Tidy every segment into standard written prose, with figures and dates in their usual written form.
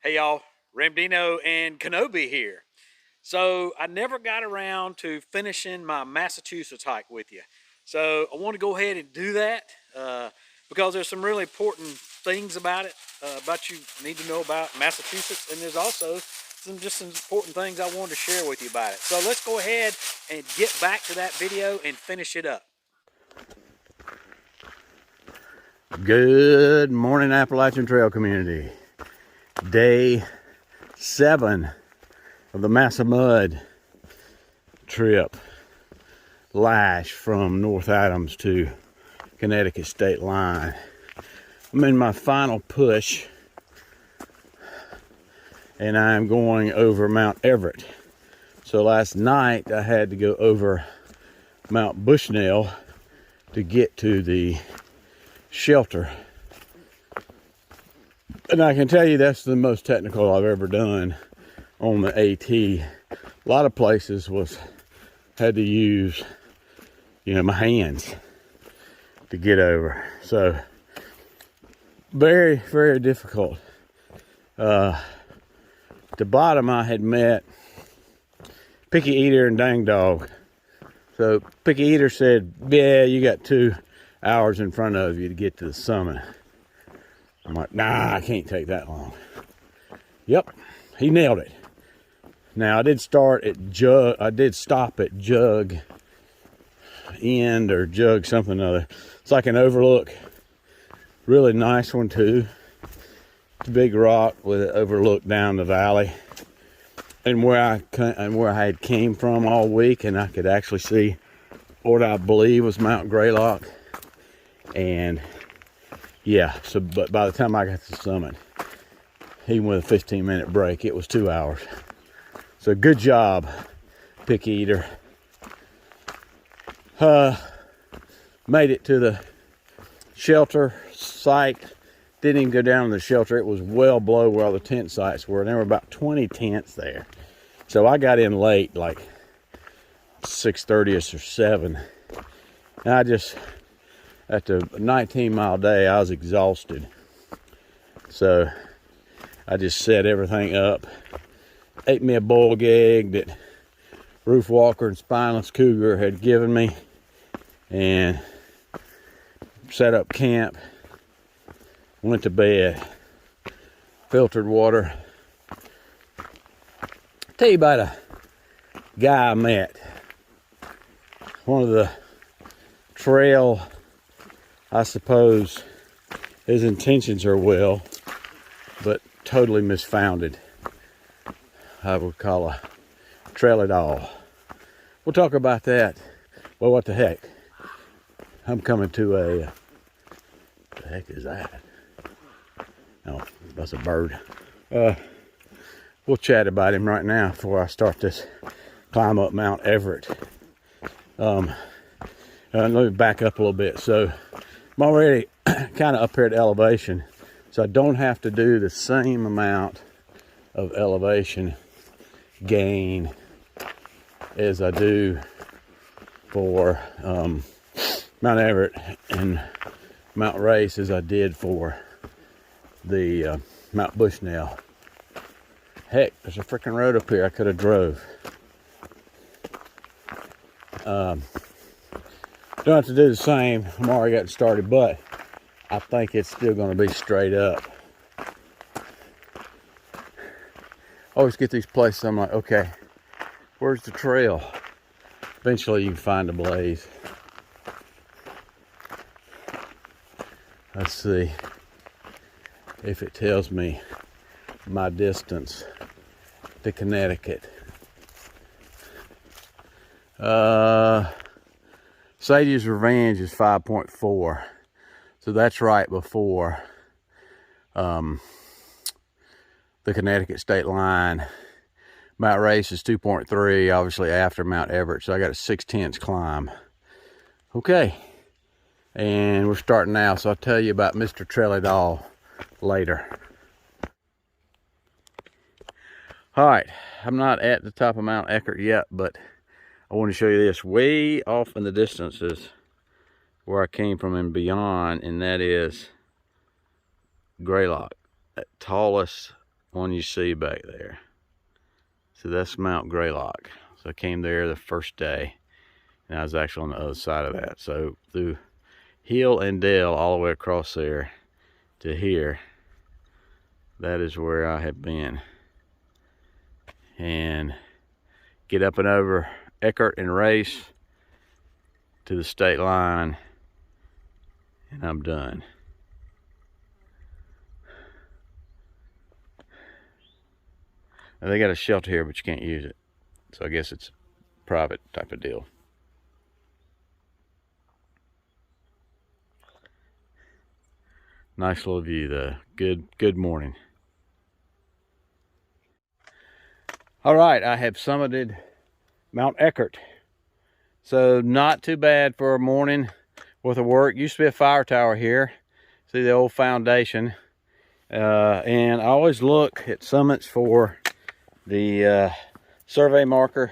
Hey y'all, Ramdino and Kenobi here. So I never got around to finishing my Massachusetts hike with you. So I want to go ahead and do that because there's some really important things about it, about you need to know about Massachusetts. And there's also some important things I wanted to share with you about it. So let's go ahead and get back to that video and finish it up. Good morning, Appalachian Trail community. Day 7 of the Massa Mud trip. Lash from North Adams to Connecticut state line. I'm in my final push and I'm going over Mount Everett. So last night I had to go over Mount Bushnell to get to the shelter. And I can tell you that's the most technical I've ever done on the AT. A lot of places had to use, my hands to get over. So very, very difficult. At the bottom I had met Picky Eater and Dang Dog. So Picky Eater said, yeah, you got 2 hours in front of you to get to the summit. I'm like, nah, I can't take that long. Yep, he nailed it. Now I did stop at Jug End or Jug something or other. It's like an overlook. Really nice one too. It's a big rock with an overlook down the valley. And where I had came from all week, and I could actually see what I believe was Mount Greylock. And yeah, but by the time I got to the summit, even with a 15-minute break, it was 2 hours. So good job, Picky Eater. Made it to the shelter site. Didn't even go down to the shelter. It was well below where all the tent sites were. There were about 20 tents there. So I got in late, like 6:30 or 7. And I just, after a 19-mile day, I was exhausted. So I just set everything up. Ate me a boiled egg that Roof Walker and Spineless Cougar had given me. And set up camp. Went to bed. Filtered water. Tell you about a guy I met. One of the trail, I suppose his intentions are well, but totally misfounded. I would call a trail at all. We'll talk about that. Well, what the heck? I'm coming to a, what the heck is that? Oh, that's a bird. We'll chat about him right now before I start this climb up Mount Everett. Let me back up a little bit. So I'm already kind of up here at elevation, so I don't have to do the same amount of elevation gain as I do for Mount Everett and Mount Race as I did for the Mount Bushnell. Heck, there's a freaking road up here I could have drove. Don't have to do the same. I'm already got started, but I think it's still going to be straight up. Always get these places, I'm like, okay, where's the trail? Eventually you can find a blaze. Let's see if it tells me my distance to Connecticut. Sadie's Revenge is 5.4, so that's right before the Connecticut state line. Mount Race is 2.3, obviously after Mount Everett, so I got a 6/10 climb. Okay, and we're starting now, so I'll tell you about Mr. Trail at all later. All right, I'm not at the top of Mount Eckert yet, but I want to show you this. Way off in the distance is where I came from and beyond, and that is Greylock, that tallest one you see back there. So that's Mount Greylock. So I came there the first day, and I was actually on the other side of that. So through hill and dale all the way across there to here, that is where I have been. And get up and over Everett and race to the state line, and I'm done. Now they got a shelter here, but you can't use it. So I guess it's a private type of deal. Nice little view though. Good morning. All right, I have summited Mount Everett. So not too bad for a morning worth of work. Used to be a fire tower here. See the old foundation. And I always look at summits for the survey marker,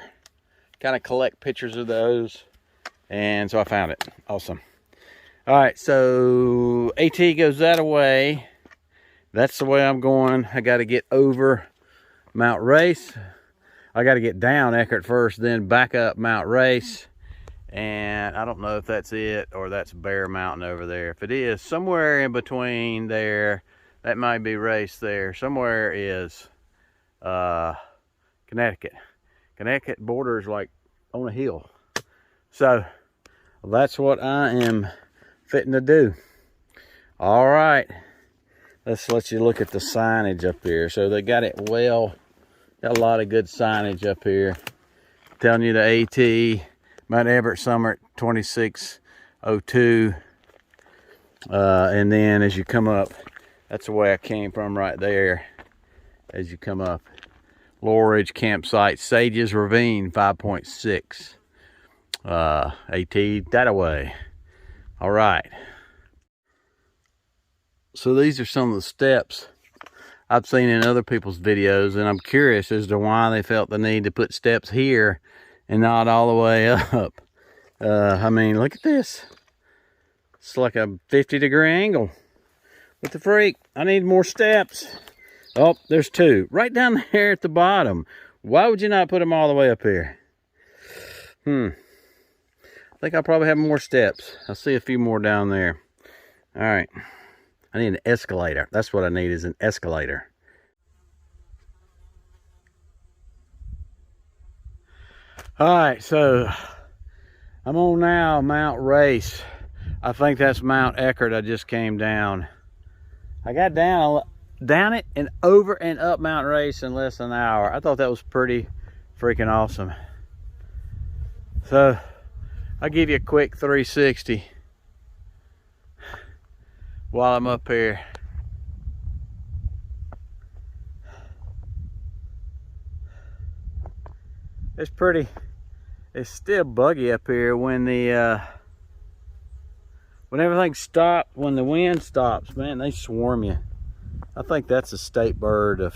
kind of collect pictures of those, and so I found it. Awesome. All right, so AT goes that way. That's the way I'm going. I got to get over Mount Race. I got to get down Everett first, then back up Mount Race, and I don't know if that's it or that's Bear Mountain over there. If it is, somewhere in between there, that might be Race there. Somewhere is Connecticut. Connecticut borders like on a hill. So that's what I am fitting to do. All right, let's let you look at the signage up here. So they got it well, got a lot of good signage up here telling you the AT Mount Everett Summit 2602. And then as you come up, that's the way I came from right there. As you come up, Lower Ridge Campsite, Sages Ravine 5.6. AT that away. All right. So these are some of the steps I've seen in other people's videos, and I'm curious as to why they felt the need to put steps here and not all the way up. I mean, look at this. It's like a 50-degree angle. What the freak? I need more steps. Oh, there's two. Right down there at the bottom. Why would you not put them all the way up here? I think I'll probably have more steps. I'll see a few more down there. All right. I need an escalator. That's what I need, is an escalator. All right, so I'm on now Mount Race. I think that's Mount Everett I just came down. I got down it and over and up Mount Race in less than an hour. I thought that was pretty freaking awesome. So I'll give you a quick 360 while I'm up here. It's pretty, it's still buggy up here when the when everything stops, when the wind stops, man, they swarm you. I think that's a state bird of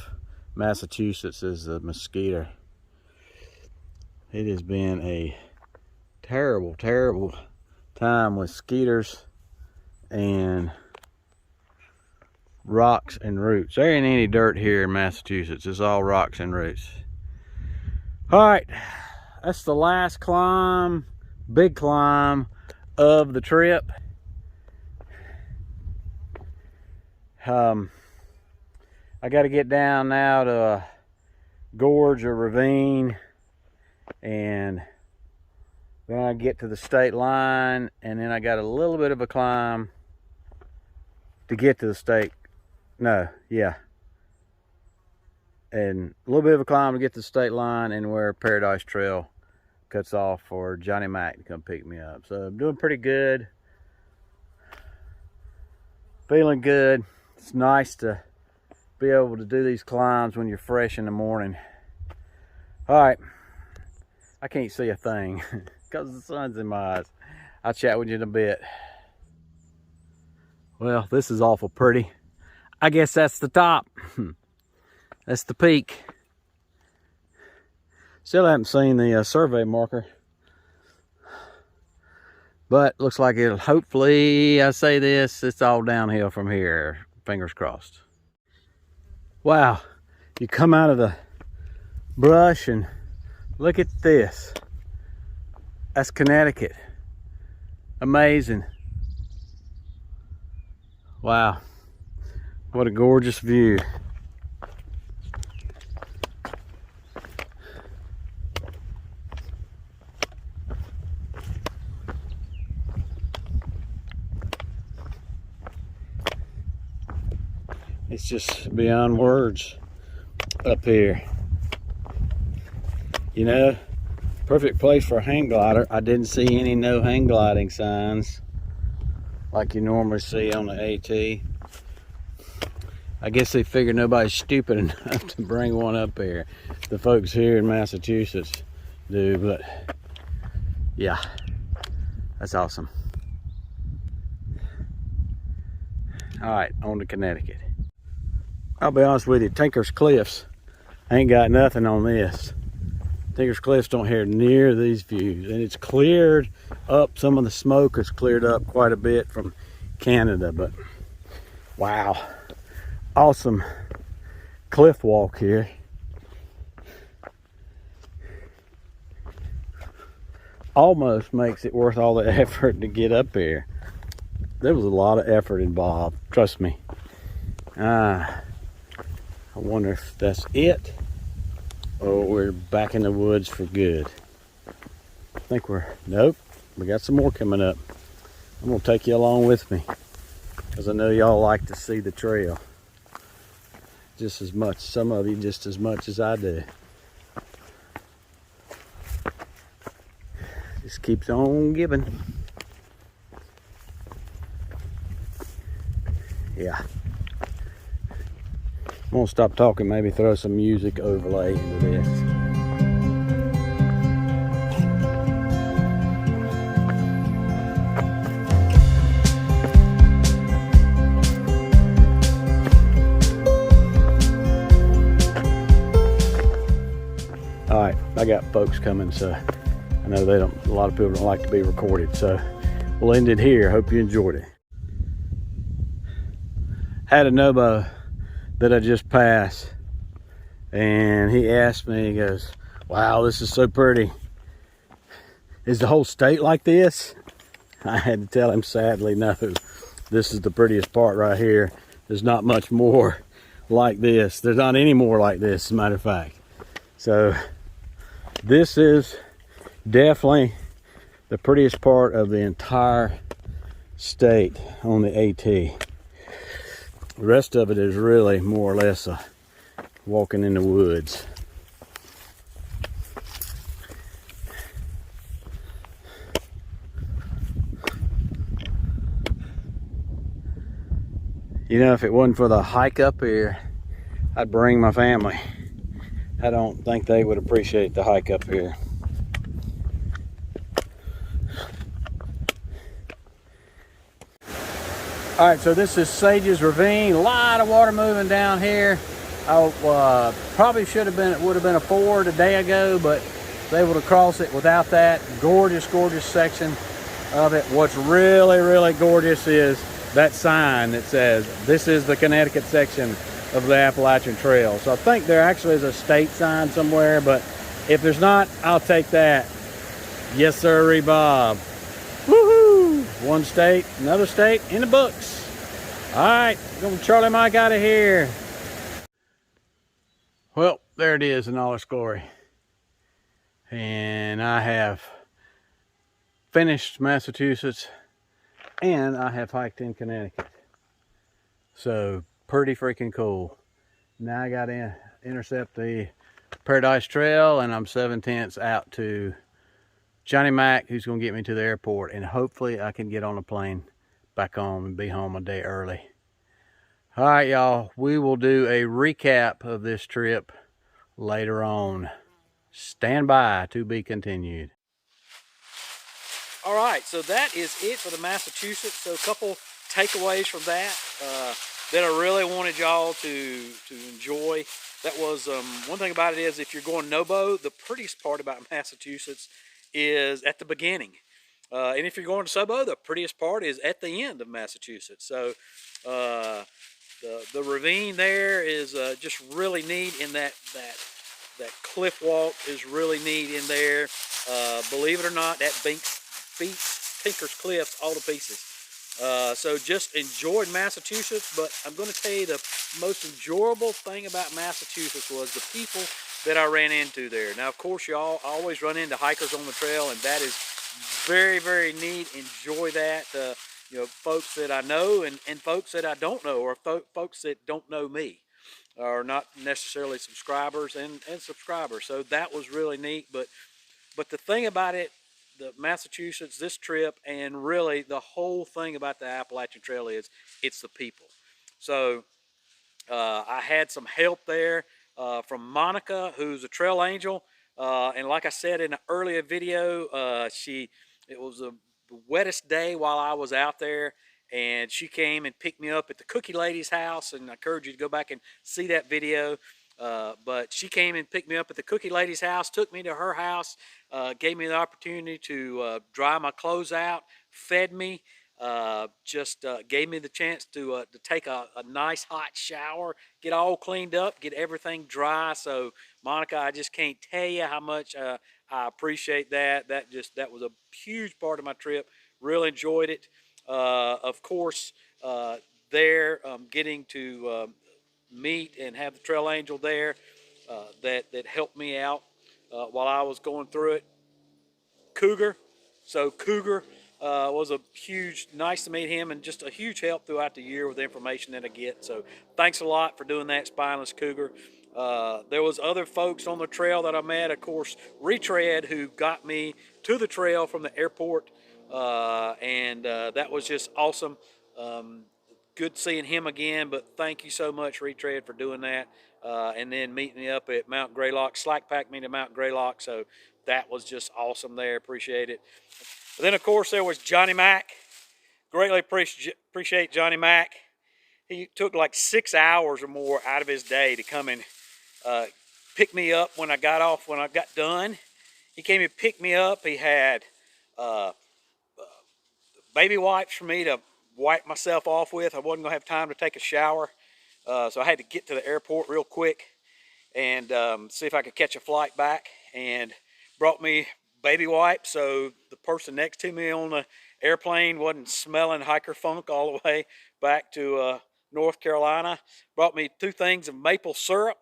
Massachusetts, is the mosquito. It has been a terrible, terrible time with skeeters and rocks and roots. There ain't any dirt here in Massachusetts. It's all rocks and roots. All right, that's the last climb, big climb of the trip. I got to get down now to a gorge or ravine, and then I get to the state line, and then I got a little bit of a climb to get to the state. No, yeah. And a little bit of a climb to get to the state line, and where Paradise Trail cuts off for Johnny Mac to come pick me up. So I'm doing pretty good. Feeling good. It's nice to be able to do these climbs when you're fresh in the morning. All right. I can't see a thing because the sun's in my eyes. I'll chat with you in a bit. Well, this is awful pretty. I guess that's the top. That's the peak. Still haven't seen the survey marker, but looks like it'll, hopefully, I say this, it's all downhill from here. Fingers crossed. Wow, You come out of the brush and look at this. That's Connecticut. Amazing. Wow. What a gorgeous view. It's just beyond words up here. You know, perfect place for a hang glider. I didn't see any no hang gliding signs like you normally see on the AT. I guess they figure nobody's stupid enough to bring one up here. The folks here in Massachusetts do, but yeah, that's awesome. All right, on to Connecticut. I'll be honest with you, Tinker's Cliffs ain't got nothing on this. Tinker's Cliffs don't have near these views, and it's cleared up. Some of the smoke has cleared up quite a bit from Canada, but wow, awesome cliff walk here. Almost makes it worth all the effort to get up here. There was a lot of effort involved, trust me. I wonder if that's it, or we're back in the woods for good. I think nope, we got some more coming up. I'm gonna take you along with me, because I know y'all like to see the trail just as much, some of you just as much as I do. Just keeps on giving. Yeah. I'm gonna stop talking, maybe throw some music overlay into this. All right, I got folks coming, so I know a lot of people don't like to be recorded, so we'll end it here. Hope you enjoyed it. Had a SOBO that I just passed, and he asked me, he goes, wow, this is so pretty. Is the whole state like this? I had to tell him, sadly, no. This is the prettiest part right here. There's not much more like this. There's not any more like this, as a matter of fact. So this is definitely the prettiest part of the entire state on the AT. The rest of it is really more or less a walking in the woods. You know, if it wasn't for the hike up here, I'd bring my family. I don't think they would appreciate the hike up here. All right, so this is Sage's Ravine. A lot of water moving down here. I probably would have been a ford a day ago, but was able to cross it without that. Gorgeous, gorgeous section of it. What's really, really gorgeous is that sign that says, this is the Connecticut section of the Appalachian Trail. So I think there actually is a state sign somewhere, but if there's not, I'll take that. Yes, sir, Bob. Woohoo! One state, another state in the books. All right, going Charlie Mike out of here. Well, there it is in all its glory. And I have finished Massachusetts, and I have hiked in Connecticut. So pretty freaking cool. Now I got to intercept the Paradise Trail, and I'm 7/10 out to Johnny Mac, who's going to get me to the airport, and hopefully I can get on a plane back home and be home a day early. All right, y'all, we will do a recap of this trip later on. Stand by, to be continued. All right, so that is it for the Massachusetts. So a couple takeaways from that that I really wanted y'all to enjoy. That was one thing about it is, if you're going SOBO, the prettiest part about Massachusetts is at the beginning. And if you're going to SOBO, the prettiest part is at the end of Massachusetts. So the ravine there is just really neat, and that cliff walk is really neat in there. Believe it or not, that beats Tinker's Cliffs all to pieces. So just enjoyed Massachusetts, but I'm going to tell you the most enjoyable thing about Massachusetts was the people that I ran into there. Now, of course, y'all always run into hikers on the trail, and that is very, very neat. Enjoy that. You know, folks that I know and folks that I don't know, or folks that don't know me, are not necessarily subscribers and subscribers. So that was really neat. But the thing about it, the Massachusetts, this trip, and really the whole thing about the Appalachian Trail is it's the people. So I had some help there from Monica, who's a trail angel. And like I said in an earlier video, it was the wettest day while I was out there, and she came and picked me up at the Cookie Lady's house, and I encourage you to go back and see that video. But she came and picked me up at the Cookie Lady's house, took me to her house, gave me the opportunity to dry my clothes out, fed me, just gave me the chance to take a nice hot shower, get all cleaned up, get everything dry. So Monica, I just can't tell you how much I appreciate that. That was a huge part of my trip. Really enjoyed it. Of course, there getting to meet and have the trail angel there that helped me out while I was going through it. Cougar. So Cougar was a huge, nice to meet him, and just a huge help throughout the year with the information that I get. So thanks a lot for doing that, Spineless Cougar. There was other folks on the trail that I met, of course, Retread, who got me to the trail from the airport, and that was just awesome. Good seeing him again, but thank you so much, Retread, for doing that. And then meeting me up at Mount Greylock, slack packed me to Mount Greylock, so that was just awesome there. Appreciate it. But then, of course, there was Johnny Mac. Greatly appreciate Johnny Mac. He took like 6 hours or more out of his day to come and pick me up when I got done. He came and picked me up. He had baby wipes for me to wipe myself off with. I wasn't going to have time to take a shower. So I had to get to the airport real quick and see if I could catch a flight back, and brought me baby wipes so the person next to me on the airplane wasn't smelling hiker funk all the way back to North Carolina. Brought me 2 things of maple syrup,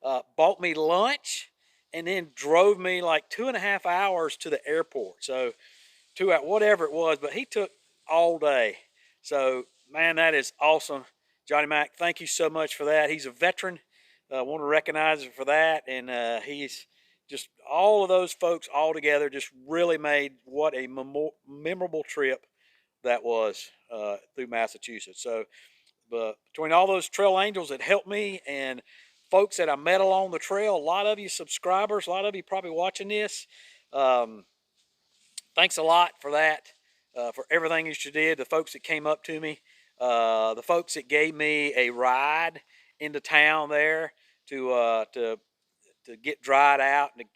bought me lunch, and then drove me like 2.5 hours to the airport. So 2 hours, whatever it was, but he took all day. So man, that is awesome. Johnny Mac, thank you so much for that. He's a veteran. I want to recognize him for that. And he's just, all of those folks all together just really made what a memorable trip that was through Massachusetts. So but between all those trail angels that helped me and folks that I met along the trail, a lot of you subscribers, a lot of you probably watching this, thanks a lot for that, for everything that you did. The folks that came up to me, the folks that gave me a ride into town there to get dried out, and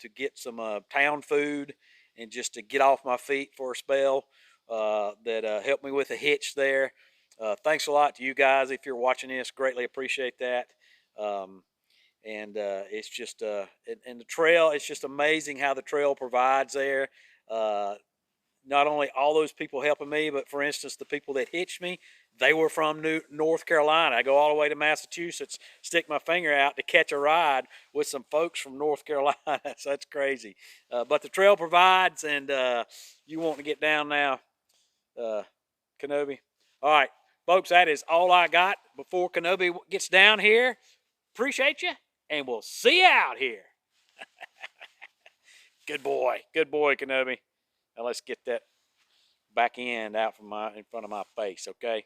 to get some town food, and just to get off my feet for a spell, that helped me with a hitch there. Thanks a lot to you guys if you're watching this. Greatly appreciate that. And it's just and the trail, it's just amazing how the trail provides there. Not only all those people helping me, but for instance, the people that hitched me, they were from North Carolina. I go all the way to Massachusetts, stick my finger out to catch a ride with some folks from North Carolina. So that's crazy. But the trail provides, and you want to get down now, Kenobi. All right, folks, that is all I got before Kenobi gets down here. Appreciate you, and we'll see you out here. Good boy, Kenobi. Now let's get that back end out from in front of my face, okay?